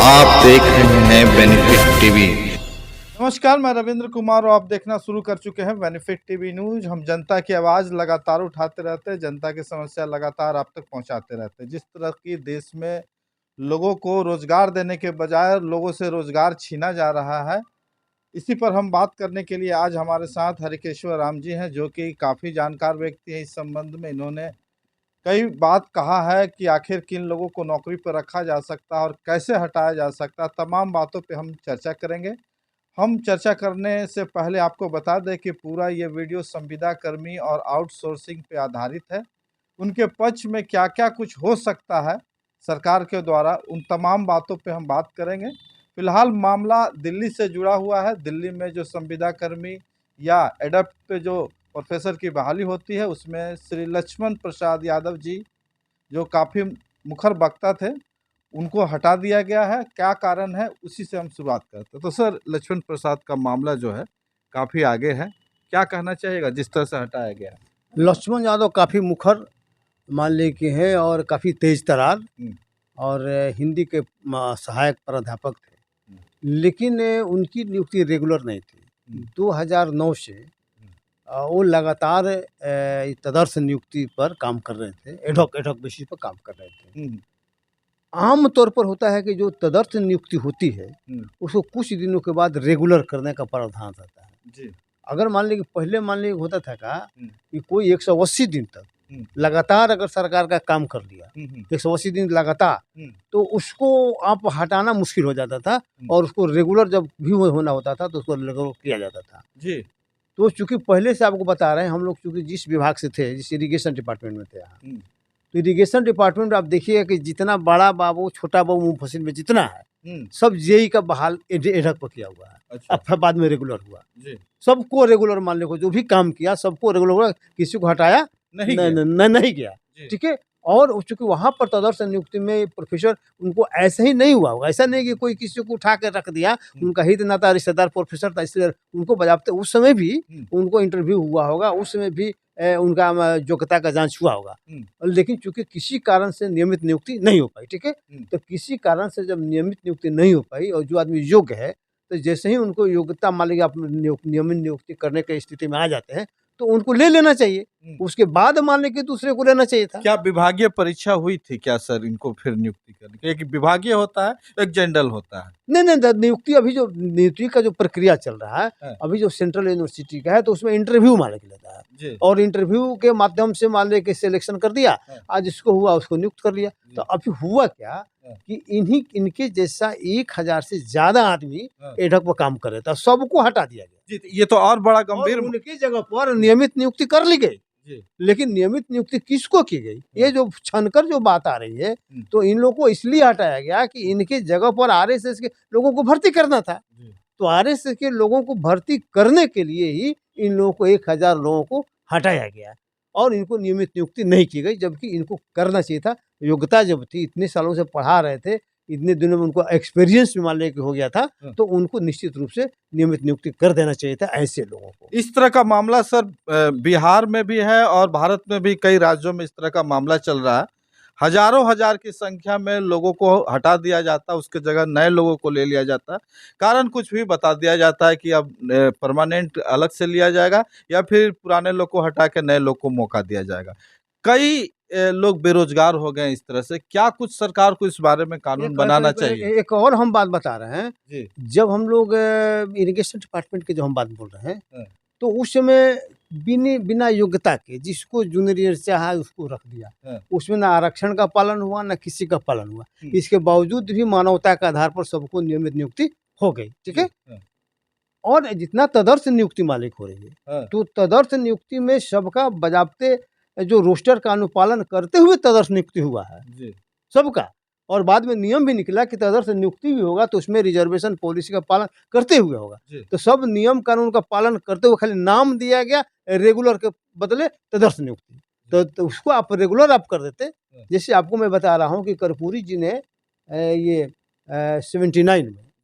आप देख रहे हैं बेनिफिट टीवी। नमस्कार, मैं रविंद्र कुमार और आप देखना शुरू कर चुके हैं बेनिफिट टीवी न्यूज। हम जनता की आवाज़ लगातार उठाते रहते हैं, जनता की समस्या लगातार आप तक पहुंचाते रहते हैं। जिस तरह की देश में लोगों को रोजगार देने के बजाय लोगों से रोजगार छीना जा रहा है, इसी पर हम बात करने के लिए आज हमारे साथ हरिकेश्वर राम जी हैं, जो कि काफ़ी जानकार व्यक्ति हैं। इस संबंध में इन्होंने कई बात कहा है कि आखिर किन लोगों को नौकरी पर रखा जा सकता है और कैसे हटाया जा सकता है। तमाम बातों पे हम चर्चा करेंगे। हम चर्चा करने से पहले आपको बता दें कि पूरा ये वीडियो संविदा कर्मी और आउटसोर्सिंग पे आधारित है। उनके पक्ष में क्या-क्या कुछ हो सकता है सरकार के द्वारा, उन तमाम बातों पे हम बात करेंगे। फिलहाल मामला दिल्ली से जुड़ा हुआ है। दिल्ली में जो संविदा कर्मी या एडप्ट पे जो प्रोफेसर की बहाली होती है, उसमें श्री लक्ष्मण प्रसाद यादव जी, जो काफ़ी मुखर वक्ता थे, उनको हटा दिया गया है। क्या कारण है, उसी से हम शुरुआत करते हैं। तो सर, लक्ष्मण प्रसाद का मामला जो है काफ़ी आगे है, क्या कहना चाहिएगा जिस तरह से हटाया गया है? लक्ष्मण यादव काफ़ी मुखर मान लीजिए कि हैं और काफ़ी तेज तर्रार और हिंदी के सहायक प्राध्यापक थे, लेकिन उनकी नियुक्ति रेगुलर नहीं थी। 2009 से वो लगातार तदर्थ नियुक्ति पर काम कर रहे थे, एडहॉक बेसिस पर काम कर रहे थे। आम तौर पर होता है कि जो तदर्थ नियुक्ति होती है उसको कुछ दिनों के बाद रेगुलर करने का प्रावधान रहता है जी। अगर मान लीजिए पहले मान लीजिए होता था कि कोई 180 दिन तक लगातार अगर सरकार का काम कर लिया 180 दिन लगातार, तो उसको आप हटाना मुश्किल हो जाता था और उसको रेगुलर जब भी होना होता था तो उसको रेगुलर किया जाता था जी। तो चूंकि पहले से आपको बता रहे हैं, हम लोग चूंकि जिस विभाग से थे, जिस इरिगेशन डिपार्टमेंट में थे यहाँ, तो इरिगेशन डिपार्टमेंट में आप देखिए कि जितना बड़ा बाबू छोटा बाबू मूंगफली में जितना है सब जेई का बहाल एडहॉक पर किया हुआ है। अच्छा। अब फिर बाद में रेगुलर हुआ जी। सबको रेगुलर मान लो, जो भी काम किया सबको रेगुलर हुआ, किसी को हटाया नहीं गया। ठीक है। और चूंकि वहाँ पर तदर्थ नियुक्ति में प्रोफेसर उनको ऐसे ही नहीं हुआ होगा, ऐसा नहीं कि कोई किसी को उठा कर रख दिया, उनका हित नाता रिश्तेदार प्रोफेसर था इसलिए उनको बजाते। उस समय भी उनको इंटरव्यू हुआ होगा, उस समय भी उनका योग्यता का जांच हुआ होगा, लेकिन चूंकि किसी कारण से नियमित नियुक्ति नहीं हो पाई। ठीक है। तो किसी कारण से जब नियमित नियुक्ति नहीं हो पाई और जो आदमी योग्य है, तो जैसे ही उनको योग्यता मान लीजिए आप नियमित नियुक्ति करने की स्थिति में आ जाते हैं तो उनको ले लेना चाहिए, उसके बाद मान लीजिए दूसरे को लेना चाहिए था। क्या विभागीय परीक्षा हुई थी क्या सर इनको फिर नियुक्ति करने की? एक विभागीय होता है, एक जनरल होता है। नहीं, नियुक्ति अभी जो नियुक्ति का जो प्रक्रिया चल रहा है अभी जो सेंट्रल यूनिवर्सिटी का है, तो उसमें इंटरव्यू मान के लेता है और इंटरव्यू के माध्यम से मान ले के सिलेक्शन कर दिया, आज जिसको हुआ उसको नियुक्त कर लिया। तो अभी हुआ क्या कि इनके जैसा 1000 से ज्यादा आदमी एडहॉक पर काम कर रहे था, सबको हटा दिया गया। जी, ये तो और बड़ा गंभीर। उनकी जगह पर नियमित नियुक्ति कर ली गई, लेकिन नियमित नियुक्ति किसको की गई, ये जो छनकर जो बात आ रही है, तो इन लोगों को इसलिए हटाया गया कि इनके जगह पर आरएसएस के लोगों को भर्ती करना था। तो आरएसएस के लोगों को भर्ती करने के लिए ही इन लोगों को 1000 लोगों को हटाया गया और इनको नियमित नियुक्ति नहीं की गई, जबकि इनको करना चाहिए था। योग्यता जब थी, इतने सालों से पढ़ा रहे थे, इतने दिनों में उनको एक्सपीरियंस भी मान लेके हो गया था, तो उनको निश्चित रूप से नियमित नियुक्ति कर देना चाहिए था ऐसे लोगों को। इस तरह का मामला सर बिहार में भी है और भारत में भी कई राज्यों में इस तरह का मामला चल रहा है। हजारों हजार की संख्या में लोगों को हटा दिया जाता है, उसके जगह नए लोगों को ले लिया जाता है। कारण कुछ भी बता दिया जाता है कि अब परमानेंट अलग से लिया जाएगा या फिर पुराने लोग को हटा के नए लोग को मौका दिया जाएगा। कई लोग बेरोजगार हो गए इस तरह से। क्या कुछ सरकार को इस बारे में कानून बनाना चाहिए? एक और हम बात बता रहे हैं जी। जब हम लोग इरिगेशन डिपार्टमेंट के जो हम बात बोल रहे हैं, तो उस समय बिना योग्यता के जिसको जूनियर चाहा उसको रख दिया, उसमें ना आरक्षण का पालन हुआ ना किसी का पालन हुआ। इसके बावजूद भी मानवता के आधार पर सबको नियमित नियुक्ति हो गई। ठीक है। और जितना तदर्थ नियुक्ति मालिक हो रही है, तो तदर्थ नियुक्ति में सबका बजाबते जो रोस्टर का अनुपालन करते हुए तदर्थ नियुक्ति हुआ है सबका, और बाद में नियम भी निकला कि तदर्थ नियुक्ति भी होगा तो उसमें रिजर्वेशन पॉलिसी का पालन करते हुए होगा। तो सब नियम कानून का पालन करते हुए खाली नाम दिया गया रेगुलर के बदले तदर्थ नियुक्ति, तो उसको आप रेगुलर आप कर देते। जैसे आपको मैं बता रहा हूँ कि कर्पूरी जी ने ये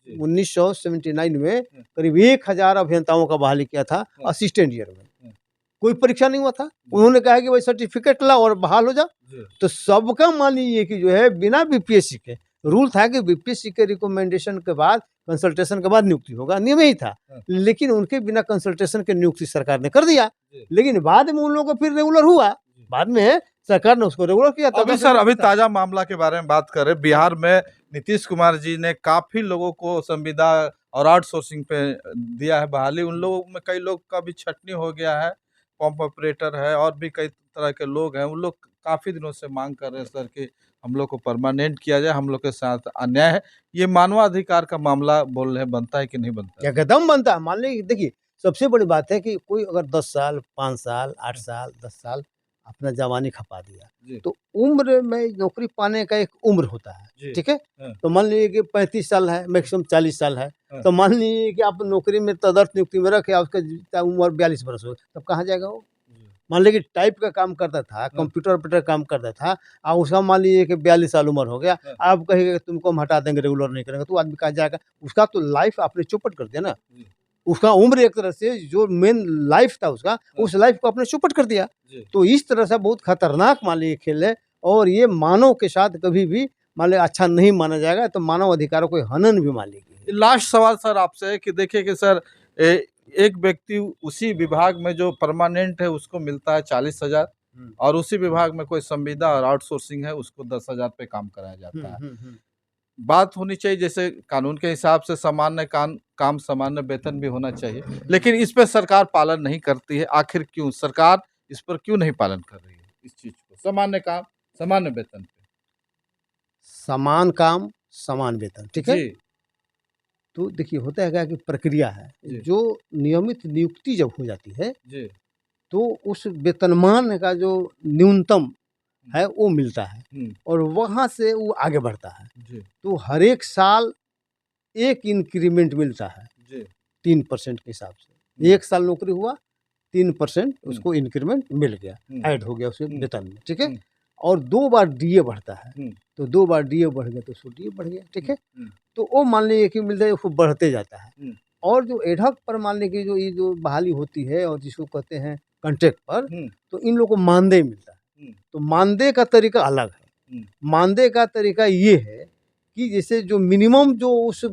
1979 में करीब 1000 अभियंताओं का बहाली किया था असिस्टेंट ईयर में। कोई परीक्षा नहीं हुआ था, उन्होंने कहा कि भाई सर्टिफिकेट ला और बहाल हो जा। तो सबका मान लीजिए कि जो है बिना बीपीएससी के रूल था कि बीपीएससी के रिकमेंडेशन के बाद, कंसल्टेशन के बाद नियुक्ति होगा, नियम यही था। लेकिन उनके बिना कंसल्टेशन के नियुक्ति सरकार ने कर दिया, लेकिन बाद में उन लोगों को फिर रेगुलर हुआ, बाद में सरकार ने उसको रेगुलर किया। अभी सर, अभी ताजा मामला के बारे में बात करें, बिहार में नीतीश कुमार जी ने काफी लोगों को संविदा और आउटसोर्सिंग पे दिया है बहाली। उन लोगों में कई लोग का भी छटनी हो गया है, पंप ऑपरेटर है और भी कई तरह के लोग हैं। उन लोग काफी दिनों से मांग कर रहे हैं सर कि हम लोग को परमानेंट किया जाए, हम लोग के साथ अन्याय है। ये मानवाधिकार का मामला बोल रहे हैं, बनता है कि नहीं बनता? एकदम बनता है। मान लीजिए, देखिए सबसे बड़ी बात है कि कोई अगर 10 साल, 5 साल, 8 साल, 10 साल अपना जवानी खपा दिया, तो उम्र में नौकरी पाने का एक उम्र होता है, ठीक है। तो मान लीजिए कि 35 साल है, मैक्सिमम 40 साल है, तो मान लीजिए कि आप नौकरी में तदर्थ नियुक्ति में रखे, उसका उम्र 42 वर्ष हो, तब कहाँ जाएगा वो? मान लीजिए कि टाइप का काम करता था, कंप्यूटर ऑपरेटर काम करता था, और उसका मान लीजिए कि 42 साल उम्र हो गया, आप कहेंगे तुमको हम हटा देंगे, रेगुलर नहीं करेंगे, तो आदमी कहाँ जाएगा? उसका तो लाइफ आपने चौपट कर दिया ना। उसका उम्र एक तरह से जो मेन लाइफ था उसका, उस लाइफ को आपने चौपट कर दिया। तो इस तरह से बहुत खतरनाक मान लीजिए खेल है, और ये मानव के साथ कभी भी मान लीजिए अच्छा नहीं माना जाएगा। तो मानव अधिकारों को हनन भी मान लीजिए। लास्ट सवाल सर आपसे है कि देखिए कि सर एक व्यक्ति उसी विभाग में जो परमानेंट है उसको मिलता है 40,000, और उसी विभाग में कोई संविदा और आउटसोर्सिंग है उसको 10,000 पे काम कराया जाता है। बात होनी चाहिए जैसे कानून के हिसाब से सामान्य काम सामान्य वेतन भी होना चाहिए, लेकिन इस पर सरकार पालन नहीं करती है। आखिर क्यों सरकार इस पर क्यों नहीं पालन कर रही है इस चीज को? सामान्य काम सामान्य वेतन पे, समान काम समान वेतन, ठीक है। जी तो देखिए होता है क्या कि प्रक्रिया है, जी। जो नियमित नियुक्ति जब हो जाती है जी तो उस वेतनमान का जो न्यूनतम है वो मिलता है, और वहाँ से वो आगे बढ़ता है। जी तो हर एक साल एक इंक्रीमेंट मिलता है जी 3% के हिसाब से। एक साल नौकरी हुआ, 3% उसको इंक्रीमेंट मिल गया, ऐड हो गया उसके वेतन में, ठीक है। और 2 बार डीए बढ़ता है, तो 2 बार डीए बढ़ गया तो उसको डीए बढ़ गया, ठीक है। तो वो मान लीजिए कि मिलता है, उसको बढ़ते जाता है। और जो एडहॉक पर मान लीजिए जो ये जो बहाली होती है और जिसको कहते हैं कॉन्ट्रैक्ट पर, तो इन लोगों को मानदेय मिलता है। तो मानदेय का तरीका अलग है। मानदेय का तरीका ये है कि जैसे जो मिनिमम जो उस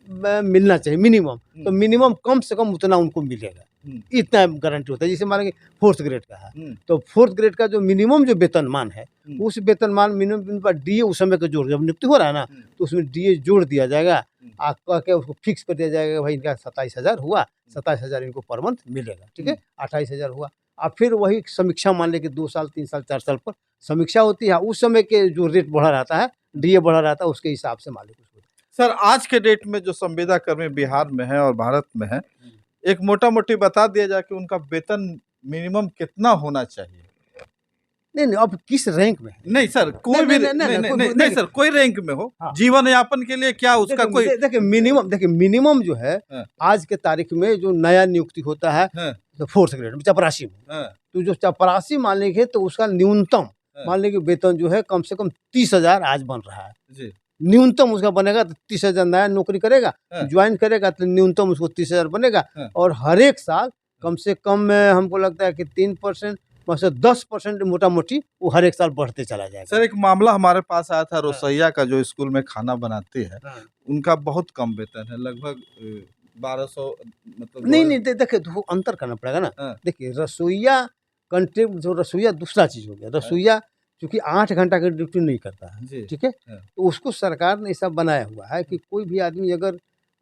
मिलना चाहिए मिनिमम, तो मिनिमम कम से कम उतना उनको मिलेगा, इतना गारंटी होता है। जैसे मान लीजिए 4th ग्रेड का है, तो 4th ग्रेड का जो मिनिमम जो वेतनमान है, उस वेतनमान मिनिमम पर डीए उस समय का जोड़, जब नियुक्ति हो रहा है ना, तो उसमें डीए जोड़ दिया जाएगा, आपका क्या उसको फिक्स कर दिया जाएगा, भाई इनका 27,000 हुआ, 27,000 इनको पर मंथ मिलेगा, ठीक है। 28,000 हुआ, अब फिर वही समीक्षा मान लें कि 2 साल 3 साल 4 साल पर समीक्षा होती है, उस समय के जो रेट बढ़ा रहता है, डीए बढ़ा रहता है, उसके हिसाब से मालिक उसको। सर, आज के डेट में जो संविदा कर्मी बिहार में है और भारत में है, एक मोटा मोटी बता दिया जाए कि उनका वेतन मिनिमम कितना होना चाहिए? नहीं, अब किस रैंक में है? नहीं सर, कोई भी नहीं सर, कोई रैंक में हो, जीवन यापन के लिए क्या उसका कोई देखिए मिनिमम जो है आज के तारीख में जो नया नियुक्ति होता है, तो 4th ग्रेड में चपरासी में, तो जो चपरासी मान लीजिए तो उसका न्यूनतम मान लीजिए वेतन जो है कम से कम 30,000 आज बन रहा है। न्यूनतम उसका बनेगा तो 30,000 नया नौकरी करेगा, ज्वाइन करेगा तो न्यूनतम उसको 30,000 बनेगा। और हर एक साल कम से कम हमको लगता है कि 3% 10% मोटा मोटी वो हर एक साल बढ़ते चला जाएगा। सर, एक मामला हमारे पास आया था, रसोईया का जो स्कूल में खाना बनाती है, उनका बहुत कम वेतन है, लगभग 1200, मतलब नहीं देखिए तो अंतर करना पड़ेगा ना। देखिए रसोईया कॉन्ट्रैक्ट, जो रसोईया दूसरा चीज हो गया। रसोईया क्योंकि 8 घंटा का ड्यूटी नहीं करता है, ठीक है। तो उसको सरकार ने ऐसा बनाया हुआ है कि कोई भी आदमी अगर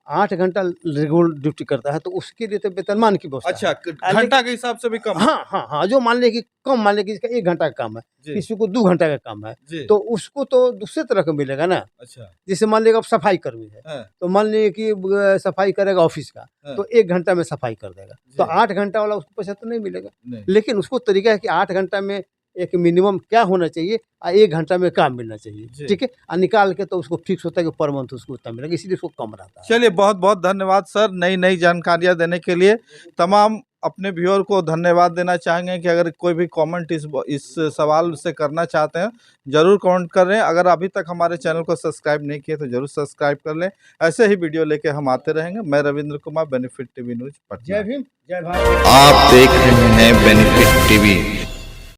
8 घंटा रेगुलर ड्यूटी करता है तो उसके लिए तो वेतनमान की व्यवस्था। अच्छा, घंटा के हिसाब से भी कम? हाँ, जो मान ले कि कम, मान ले कि इसका 1 घंटा का काम है, किसी को 2 घंटा का काम है, तो उसको तो दूसरे तरह का मिलेगा ना। अच्छा, जैसे मान लीजिए अब सफाई कर्मी है, तो मान लीजिए कि सफाई करेगा ऑफिस का, तो 1 घंटा में सफाई कर देगा, तो 8 घंटा वाला उसको पैसा तो नहीं मिलेगा। लेकिन उसको तरीका है कि 8 घंटा में एक मिनिमम क्या होना चाहिए और 1 घंटा में काम मिलना चाहिए, ठीक है। और निकाल के तो उसको फिक्स होता है कि पर मंथ उसको उतना मिलेगा, इसीलिए उसको कम रहता है। चलिए, बहुत बहुत धन्यवाद सर, नई जानकारियां देने के लिए। तमाम अपने व्यूअर को धन्यवाद देना चाहेंगे कि अगर कोई भी कमेंट इस सवाल से करना चाहते हैं जरूर कमेंट कर रहे हैं। अगर अभी तक हमारे चैनल को सब्सक्राइब नहीं किए तो जरूर सब्सक्राइब कर लें। ऐसे ही वीडियो लेके हम आते रहेंगे। मैं Ravindra Kumar, benefit TV news Patna. जय भीम, जय भारत। आप देख रहे हैं बेनिफिट टीवी।